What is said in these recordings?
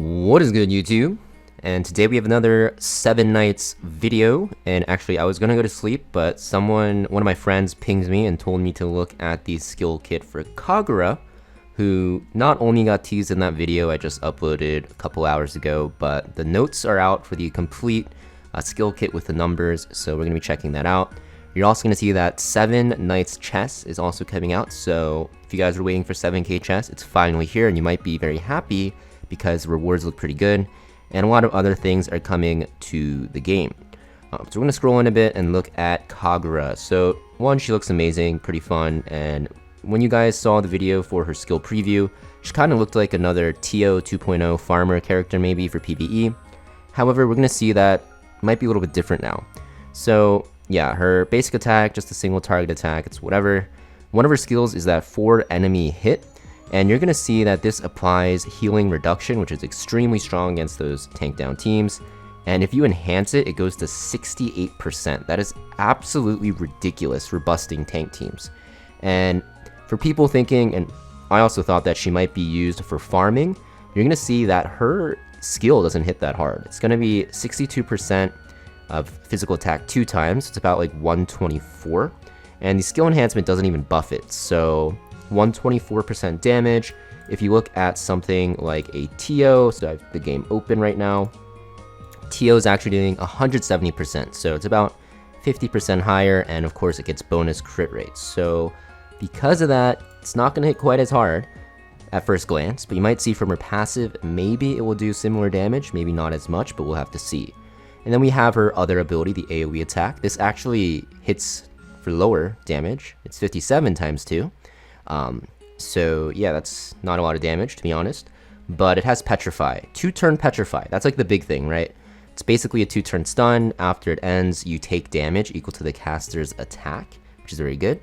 What is good, YouTube? And today we have another 7 nights video. And actually, I was gonna go to sleep, but one of my friends pinged me and told me to look at the skill kit for Kagura, who not only got teased in that video I just uploaded a couple hours ago, but the notes are out for the complete skill kit with the numbers, so we're gonna be checking that out. You're also gonna see that 7 nights chess is also coming out, so if you guys are waiting for 7k chess, it's finally here, and you might be very happy because the rewards look pretty good, and a lot of other things are coming to the game. So we're gonna scroll in a bit and look at Kagura. So one, she looks amazing, pretty fun, and when you guys saw the video for her skill preview, she kind of looked like another TO 2.0 farmer character maybe for PvE. However, we're gonna see that might be a little bit different now. So yeah, her basic attack, just a single target attack, it's whatever. One of her skills is that 4 enemy hit, and you're gonna see that this applies healing reduction, which is extremely strong against those tank down teams. And if you enhance it, it goes to 68%. That is absolutely ridiculous for busting tank teams. And for people thinking, and I also thought that she might be used for farming, you're gonna see that her skill doesn't hit that hard. It's gonna be 62% of physical attack 2 times. It's about like 124. And the skill enhancement doesn't even buff it. So 124% damage. If you look at something like a TO, so I have the game open right now, TO is actually doing 170%, so it's about 50% higher, and of course it gets bonus crit rates. So because of that, it's not going to hit quite as hard at first glance, but you might see from her passive, maybe it will do similar damage, maybe not as much, but we'll have to see. And then we have her other ability, the AoE attack. This actually hits for lower damage. It's 57 times 2. So yeah, that's not a lot of damage, to be honest, but it has Petrify, 2-turn Petrify. That's like the big thing, right? It's basically a 2-turn stun. After it ends, you take damage equal to the caster's attack, which is very good.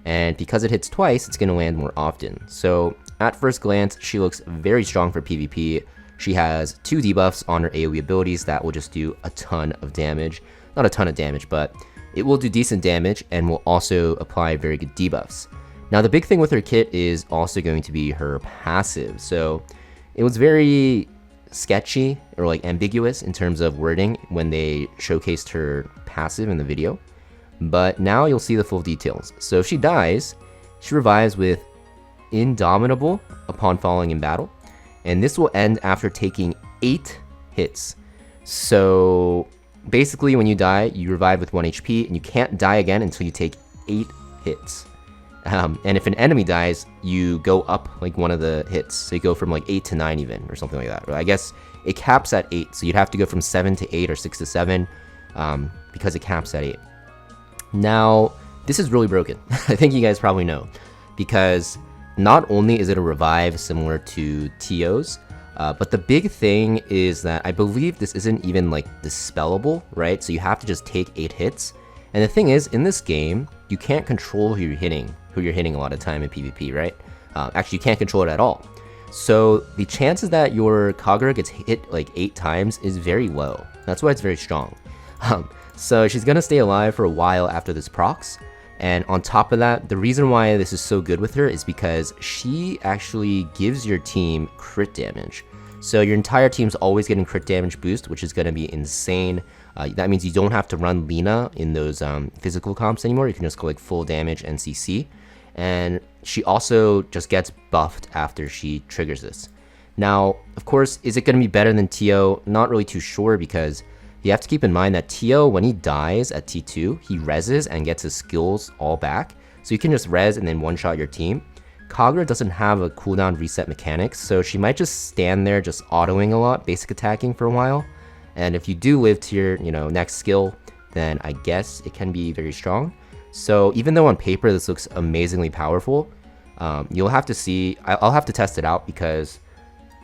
And because it hits twice, it's going to land more often. So at first glance, she looks very strong for PvP. She has 2 debuffs on her AoE abilities that will just do a ton of damage. Not a ton of damage, but it will do decent damage and will also apply very good debuffs. Now the big thing with her kit is also going to be her passive. So it was very sketchy or like ambiguous in terms of wording when they showcased her passive in the video, but now you'll see the full details. So if she dies, she revives with Indomitable upon falling in battle, and this will end after taking 8 hits. So basically when you die, you revive with 1 HP, and you can't die again until you take 8 hits. And if an enemy dies, you go up like one of the hits. So you go from like 8 to 9 even, or something like that. I guess it caps at 8, so you'd have to go from 7 to 8 or 6 to 7 because it caps at 8. Now, this is really broken. I think you guys probably know, because not only is it a revive similar to TO's, but the big thing is that I believe this isn't even like dispellable, right? So you have to just take 8 hits. And the thing is, in this game, you can't control who you're hitting a lot of time in PvP, right? Actually, you can't control it at all. So the chances that your Kagura gets hit like 8 times is very low. That's why it's very strong. So she's gonna stay alive for a while after this procs. And on top of that, the reason why this is so good with her is because she actually gives your team crit damage. So your entire team's always getting crit damage boost, which is gonna be insane. That means you don't have to run Lina in those physical comps anymore. You can just go like full damage and CC. And she also just gets buffed after she triggers this. Now, of course, is it going to be better than TO? Not really too sure, because you have to keep in mind that TO, when he dies at T2, he reses and gets his skills all back. So you can just res and then one-shot your team. Kagura doesn't have a cooldown reset mechanics, so she might just stand there just autoing a lot, basic attacking for a while. And if you do live to your, next skill, then I guess it can be very strong. So even though on paper this looks amazingly powerful, you'll have to see. I'll have to test it out, because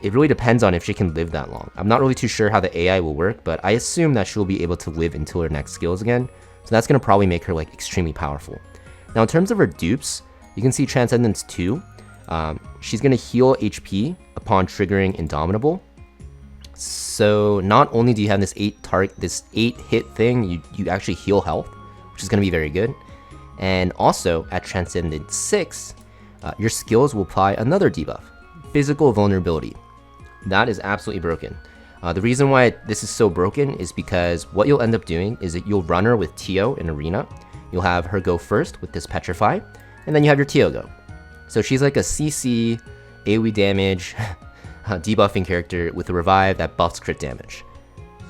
it really depends on if she can live that long. I'm not really too sure how the AI will work, but I assume that she'll be able to live until her next skills again. So that's going to probably make her like extremely powerful. Now in terms of her dupes, you can see Transcendence 2. She's going to heal HP upon triggering Indomitable. So not only do you have this 8 hit thing, you actually heal health, which is going to be very good. And also at Transcendence 6, your skills will apply another debuff, Physical Vulnerability. That is absolutely broken. The reason why this is so broken is because what you'll end up doing is that you'll run her with Tio in Arena. You'll have her go first with this Petrify, and then you have your Tio go. So she's like a CC, AoE damage, debuffing character with a revive that buffs crit damage.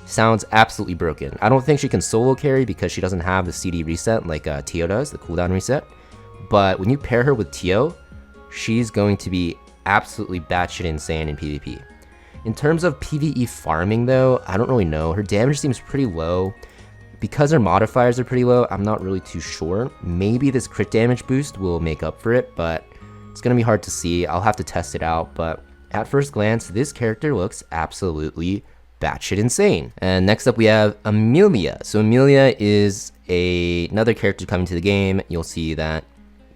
Sounds absolutely broken. I don't think she can solo carry because she doesn't have the CD reset like Tio does, the cooldown reset. But when you pair her with Tio, she's going to be absolutely batshit insane in PvP. In terms of PvE farming though, I don't really know. Her damage seems pretty low. Because her modifiers are pretty low, I'm not really too sure. Maybe this crit damage boost will make up for it, but it's going to be hard to see. I'll have to test it out, but at first glance, this character looks absolutely batshit insane. And next up we have Amelia. So Amelia is another character coming to the game. You'll see that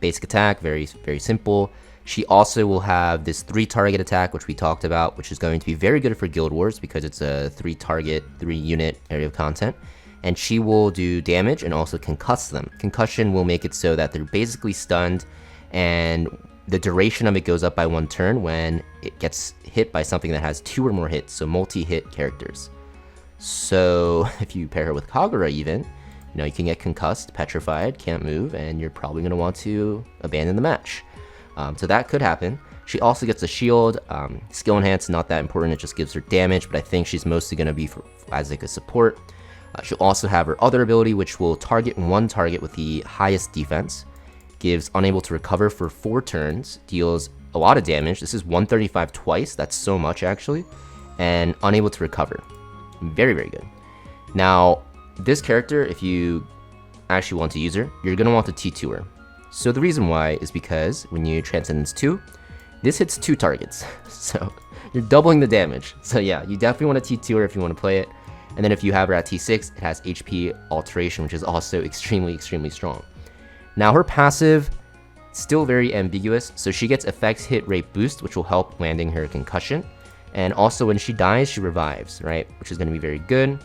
basic attack, very simple. She also will have this 3 target attack, which we talked about, which is going to be very good for Guild Wars because it's a 3 target, 3 unit area of content. And she will do damage and also concuss them. Concussion will make it so that they're basically stunned, and the duration of it goes up by 1 turn when it gets hit by something that has 2 or more hits, so multi-hit characters. So if you pair her with Kagura even, you can get concussed, petrified, can't move, and you're probably going to want to abandon the match. So that could happen. She also gets a shield. Skill enhance, not that important, it just gives her damage, but I think she's mostly going to be as like a support. She'll also have her other ability, which will target 1 target with the highest defense. Gives unable to recover for 4 turns, deals a lot of damage. This is 135 twice, that's so much actually. And unable to recover. Very good. Now, this character, if you actually want to use her, you're going to want to T2 her. So the reason why is because when you Transcendence 2, this hits 2 targets. So you're doubling the damage. So yeah, you definitely want to T2 her if you want to play it. And then if you have her at T6, it has HP alteration, which is also extremely strong. Now her passive, still very ambiguous. So she gets effects hit rate boost, which will help landing her concussion. And also when she dies, she revives, right? Which is going to be very good.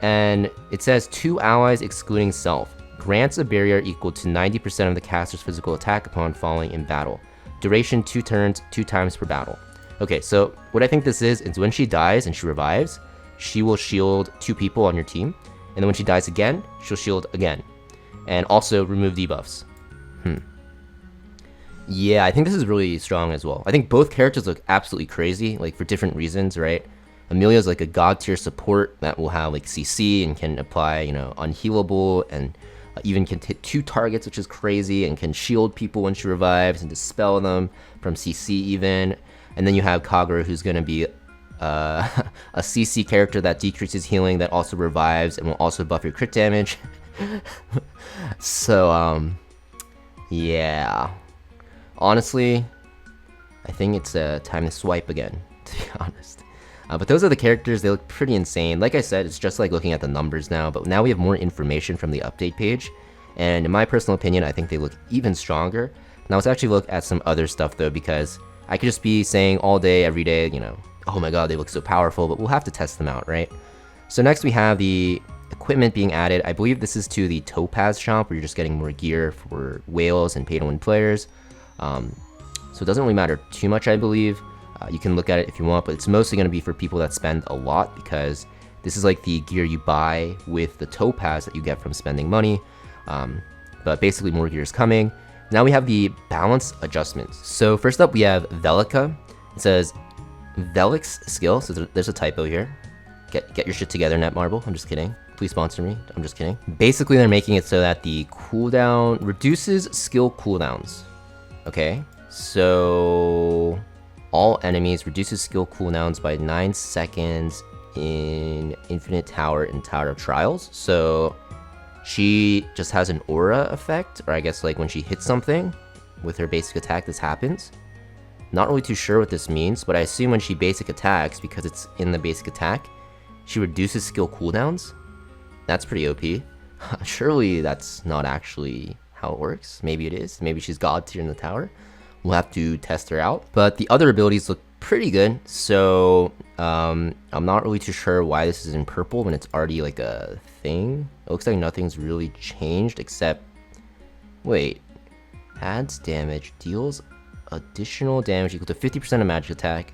And it says 2 allies excluding self. Grants a barrier equal to 90% of the caster's physical attack upon falling in battle. Duration 2 turns, 2 times per battle. Okay, so what I think this is when she dies and she revives, she will shield 2 people on your team. And then when she dies again, she'll shield again. And also remove debuffs. Yeah, I think this is really strong as well. I think both characters look absolutely crazy, like for different reasons, right? Amelia's like a god tier support that will have like CC and can apply, unhealable, and even can hit 2 targets, which is crazy, and can shield people when she revives and dispel them from CC even. And then you have Kagura, who's going to be a CC character that decreases healing, that also revives and will also buff your crit damage. So, yeah. Honestly, I think it's time to swipe again, to be honest. But those are the characters. They look pretty insane. Like I said, it's just like looking at the numbers now, but now we have more information from the update page. And in my personal opinion, I think they look even stronger. Now let's actually look at some other stuff though, because I could just be saying all day, every day, oh my god, they look so powerful, but we'll have to test them out, right? So next we have the equipment being added. I believe this is to the Topaz shop, where you're just getting more gear for whales and pay-to-win players. So it doesn't really matter too much, I believe. You can look at it if you want, but it's mostly going to be for people that spend a lot, because this is like the gear you buy with the Topaz that you get from spending money. But basically more gear is coming. Now we have the balance adjustments. So first up we have Velica. It says Velic's skill, so there's a typo here. Get your shit together, Netmarble. I'm just kidding. Please sponsor me. I'm just kidding. Basically they're making it so that the cooldown reduces skill cooldowns. Okay, so all enemies reduces skill cooldowns by 9 seconds in Infinite Tower and Tower of Trials. So she just has an aura effect, or I guess like when she hits something with her basic attack, this happens. Not really too sure what this means, but I assume when she basic attacks, because it's in the basic attack, she reduces skill cooldowns. That's pretty OP. Surely that's not actually how it works. Maybe it is. Maybe she's god tier in the tower. We'll have to test her out. But the other abilities look pretty good. So I'm not really too sure why this is in purple when it's already like a thing. It looks like nothing's really changed except... Wait. Adds damage. Deals additional damage equal to 50% of magic attack.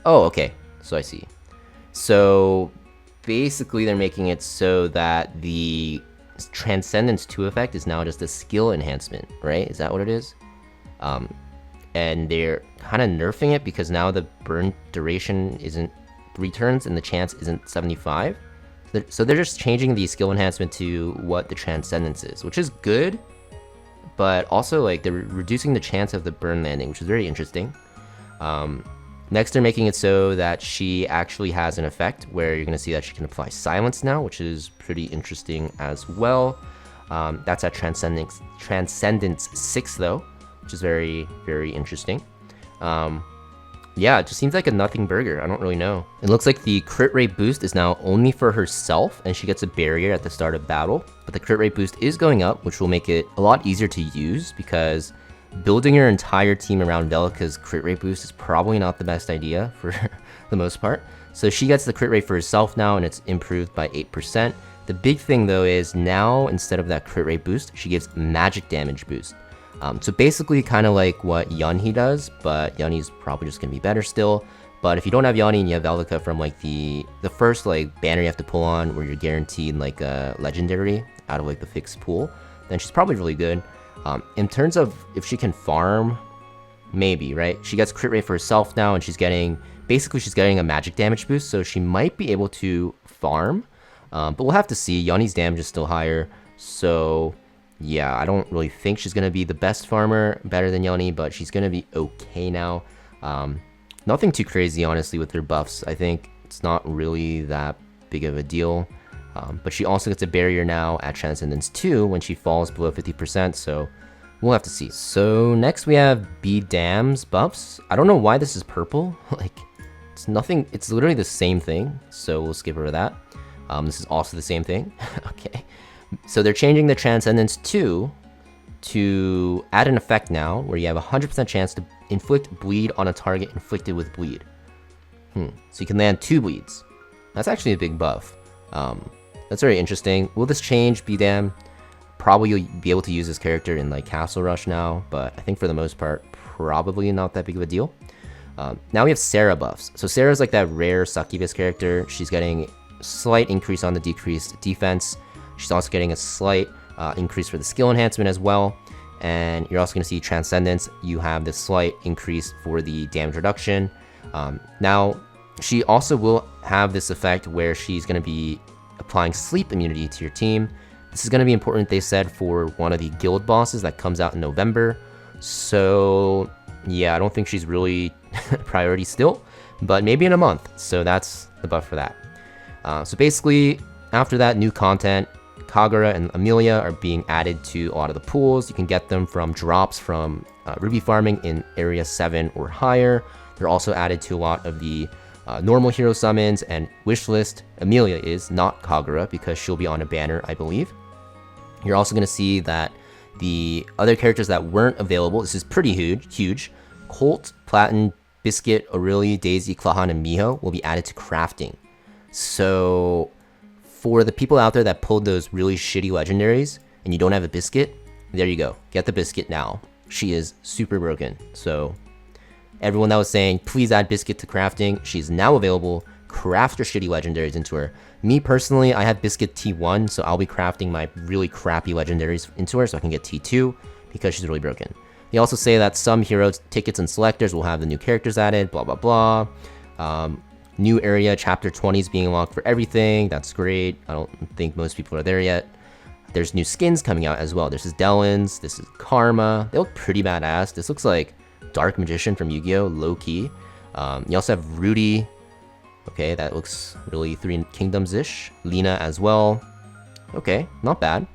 Oh, okay. So I see. So basically they're making it so that the Transcendence 2 effect is now just a skill enhancement, right? Is that what it is? And they're kind of nerfing it because now the burn duration isn't 3 turns and the chance isn't 75. So they're just changing the skill enhancement to what the Transcendence is, which is good, but also like they're reducing the chance of the burn landing, which is very interesting. Next, they're making it so that she actually has an effect where you're going to see that she can apply silence now, which is pretty interesting as well. That's at Transcendence 6 though, which is very, very interesting. Yeah, it just seems like a nothing burger. I don't really know. It looks like the crit rate boost is now only for herself, and she gets a barrier at the start of battle. But the crit rate boost is going up, which will make it a lot easier to use, because building your entire team around Velika's crit rate boost is probably not the best idea for the most part. So she gets the crit rate for herself now, and it's improved by 8%. The big thing though is now, instead of that crit rate boost, she gives magic damage boost. So basically kind of like what Yunhee does, but Yunhee's probably just going to be better still. But if you don't have Yunhee and you have Velika from like the first like banner you have to pull on where you're guaranteed like a legendary out of like the fixed pool, then she's probably really good. In terms of if she can farm, maybe, right? She gets crit rate for herself now, and she's getting a magic damage boost, so she might be able to farm. But we'll have to see. Yunhee's damage is still higher, so yeah, I don't really think she's going to be the best farmer, better than Yunhee, but she's going to be okay now. Nothing too crazy, honestly, with her buffs. I think it's not really that big of a deal. But she also gets a barrier now at Transcendence 2 when she falls below 50%, so we'll have to see. So next we have Be Damn's buffs. I don't know why this is purple. Like, it's nothing, it's literally the same thing, so we'll skip over that. This is also the same thing. Okay. So they're changing the Transcendence 2 to add an effect now where you have a 100% chance to inflict bleed on a target inflicted with bleed. So you can land 2 bleeds. That's actually a big buff. That's very interesting. Will this change? Be damned. Probably you'll be able to use this character in like Castle Rush now, but I think for the most part, probably not that big of a deal. Now we have Sarah buffs. So Sarah's like that rare succubus character. She's getting a slight increase on the decreased defense. She's also getting a slight increase for the skill enhancement as well. And you're also going to see Transcendence. You have this slight increase for the damage reduction. Now, she also will have this effect where she's going to be applying sleep immunity to your team. This is going to be important, they said, for one of the guild bosses that comes out in November. So, yeah, I don't think she's really a priority still, but maybe in a month. So that's the buff for that. So basically, after that, new content, Kagura and Amelia are being added to a lot of the pools. You can get them from drops from Ruby farming in Area 7 or higher. They're also added to a lot of the normal hero summons and wish list. Amelia is, not Kagura, because she'll be on a banner, I believe. You're also going to see that the other characters that weren't available, this is pretty huge. Colt, Platin, Biscuit, Aurelie, Daisy, Clahan, and Miho will be added to crafting. So for the people out there that pulled those really shitty legendaries and you don't have a Biscuit, there you go. Get the Biscuit now. She is super broken. So everyone that was saying, please add Biscuit to crafting, she's now available. Craft your shitty legendaries into her. Me personally, I have Biscuit T1, so I'll be crafting my really crappy legendaries into her so I can get T2 because she's really broken. They also say that some heroes, tickets, and selectors will have the new characters added, blah, blah, blah. New area, chapter 20 is being unlocked for everything. That's great. I don't think most people are there yet. There's new skins coming out as well. This is Dellen's, this is Karma. They look pretty badass. This looks like Dark Magician from Yu-Gi-Oh! Low-key. You also have Rudy. Okay, that looks really Three Kingdoms-ish. Lena as well. Okay, not bad.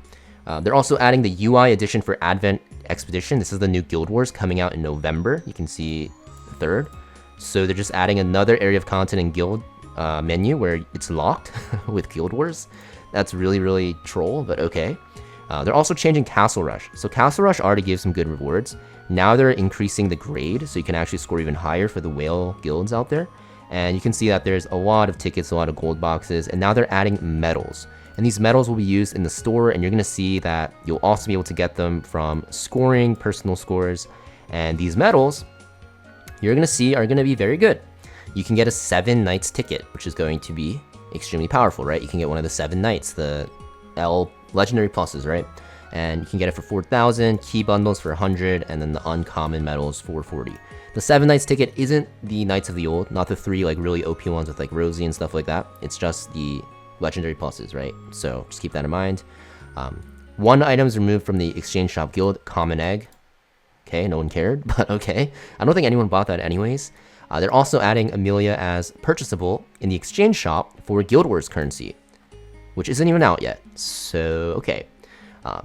They're also adding the UI edition for Advent Expedition. This is the new Guild Wars coming out in November. You can see the 3rd. So they're just adding another area of content in Guild menu where it's locked with Guild Wars. That's really, really troll, but okay. They're also changing Castle Rush. So Castle Rush already gives some good rewards. Now they're increasing the grade, so you can actually score even higher for the whale guilds out there. And you can see that there's a lot of tickets, a lot of gold boxes, and now they're adding medals. And these medals will be used in the store, and you're going to see that you'll also be able to get them from scoring, personal scores. And these medals, you're going to see, are going to be very good. you can get a 7 Knights ticket, which is going to be extremely powerful, right? You can get one of the 7 Knights, the L legendary pluses, right? And you can get it for 4,000, key bundles for 100, and then the uncommon medals for 40. The 7 Knights ticket isn't the Knights of the Old, not the 3 like really OP ones with like Rosie and stuff like that. It's just the legendary pluses, right? So just keep that in mind. 1 item is removed from the Exchange Shop Guild, Common Egg. Okay, no one cared, but okay. I don't think anyone bought that anyways. They're also adding Amelia as purchasable in the Exchange Shop for Guild Wars currency, which isn't even out yet. So, okay.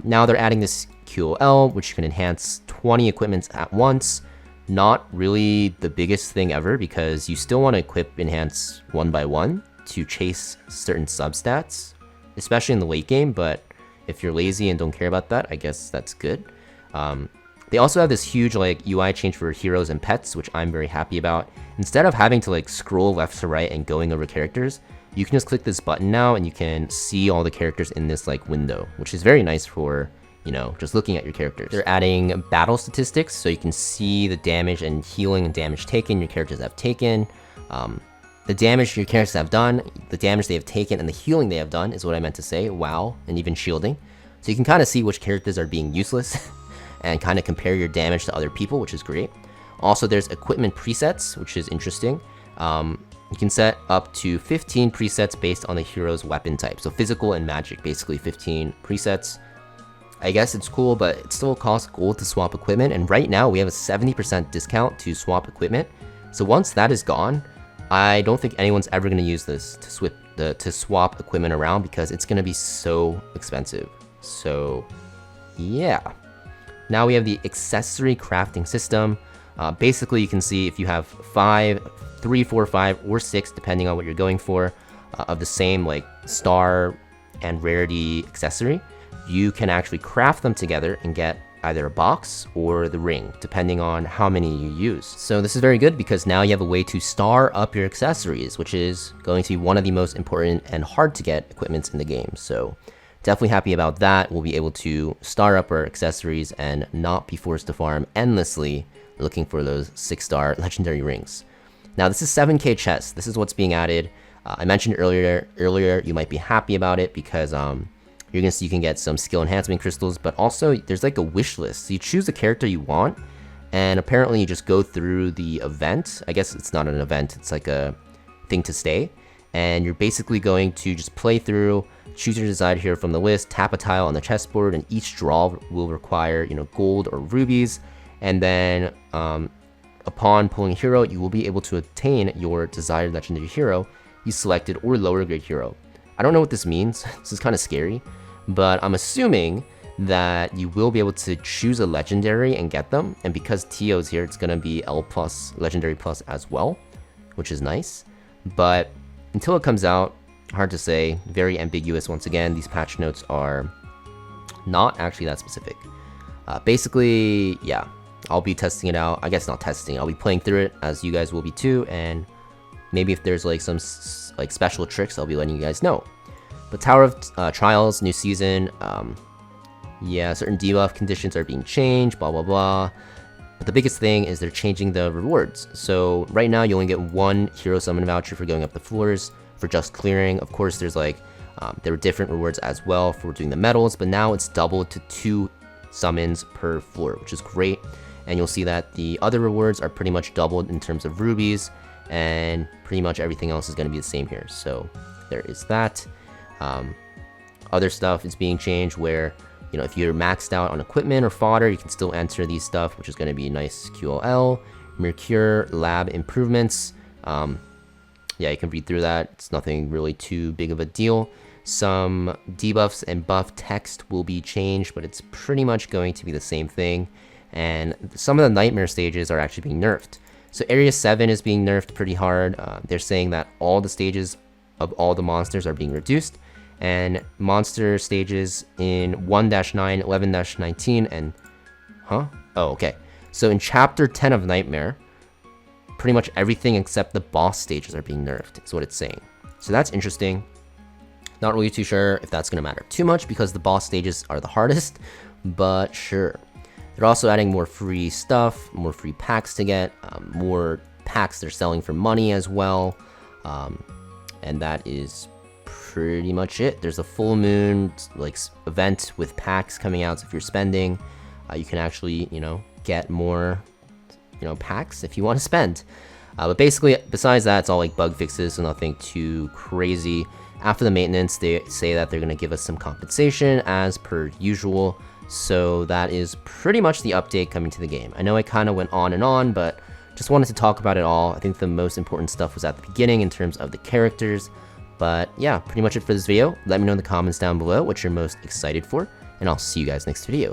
Now they're adding this QOL, which can enhance 20 equipments at once. Not really the biggest thing ever, because you still want to equip enhance one by one to chase certain substats, especially in the late game, but if you're lazy and don't care about that, I guess that's good. They also have this huge like UI change for heroes and pets, which I'm very happy about. Instead of having to like scroll left to right and going over characters, you can just click this button now and you can see all the characters in this like window, which is very nice for, you know, just looking at your characters. They're adding battle statistics, so you can see the damage and healing and damage taken your characters have taken. The damage your characters have done, the damage they have taken, and the healing they have done is what I meant to say. Wow, and even shielding. So you can kind of see which characters are being useless and kind of compare your damage to other people, which is great. Also, there's equipment presets, which is interesting. You can set up to 15 presets based on the hero's weapon type. So physical and magic, basically 15 presets. I guess it's cool, but it still costs gold to swap equipment. And right now we have a 70% discount to swap equipment. So once that is gone, I don't think anyone's ever going to use this to swap equipment around because it's going to be so expensive. So yeah. Now we have the accessory crafting system. Basically, you can see if you have 3, 4, 5, or 6, depending on what you're going for, of the same like star and rarity accessory, you can actually craft them together and get either a box or the ring, depending on how many you use. So this is very good because now you have a way to star up your accessories, which is going to be one of the most important and hard to get equipments in the game. So definitely happy about that. We'll be able to star up our accessories and not be forced to farm endlessly looking for those 6-star legendary rings. Now this is 7k chests. This is what's being added. I mentioned earlier you might be happy about it because you're gonna see you can get some skill enhancement crystals, but also there's like a wish list. So you choose the character you want, and apparently you just go through the event. I guess it's not an event, it's like a thing to stay. And you're basically going to just play through, choose your desired hero from the list, tap a tile on the chessboard, and each draw will require, you know, gold or rubies. And then upon pulling a hero, you will be able to obtain your desired legendary hero you selected or lower grade hero. I don't know what this means. This is kind of scary, but I'm assuming that you will be able to choose a legendary and get them. And because Tio is here, it's going to be L plus, legendary plus as well, which is nice. But until it comes out, hard to say, very ambiguous. Once again, these patch notes are not actually that specific. Basically, yeah, I'll be testing it out. I guess not testing, I'll be playing through it as you guys will be too. And maybe if there's like some like special tricks, I'll be letting you guys know. But Tower of Trials, new season, yeah, certain debuff conditions are being changed, blah, blah, blah. But the biggest thing is they're changing the rewards. So right now you only get 1 hero summon voucher for going up the floors for just clearing. Of course, there's like, there were different rewards as well for doing the medals, but now it's doubled to 2 summons per floor, which is great. And you'll see that the other rewards are pretty much doubled in terms of rubies, and pretty much everything else is going to be the same here. So there is that. Other stuff is being changed where, you know, if you're maxed out on equipment or fodder, you can still enter these stuff, which is going to be nice. QOL, Mercure, lab improvements. Yeah, you can read through that. It's nothing really too big of a deal. Some debuffs and buff text will be changed, but it's pretty much going to be the same thing. And some of the nightmare stages are actually being nerfed. So Area 7 is being nerfed pretty hard. They're saying that all the stages of all the monsters are being reduced. And monster stages in 1-9, 11-19, and... Huh? Oh, okay. So in Chapter 10 of Nightmare, pretty much everything except the boss stages are being nerfed, is what it's saying. So that's interesting. Not really too sure if that's going to matter too much because the boss stages are the hardest, but sure. They're also adding more free stuff, more free packs to get, more packs they're selling for money as well. And that is pretty much it. There's a full moon like event with packs coming out, so if you're spending, you can actually, you know, get more, you know, packs if you want to spend. But basically, besides that, it's all like bug fixes, so nothing too crazy. After the maintenance, they say that they're going to give us some compensation as per usual. So that is pretty much the update coming to the game. I know I kind of went on and on, but just wanted to talk about it all. I think the most important stuff was at the beginning in terms of the characters. But yeah, pretty much it for this video. Let me know in the comments down below what you're most excited for, and I'll see you guys next video.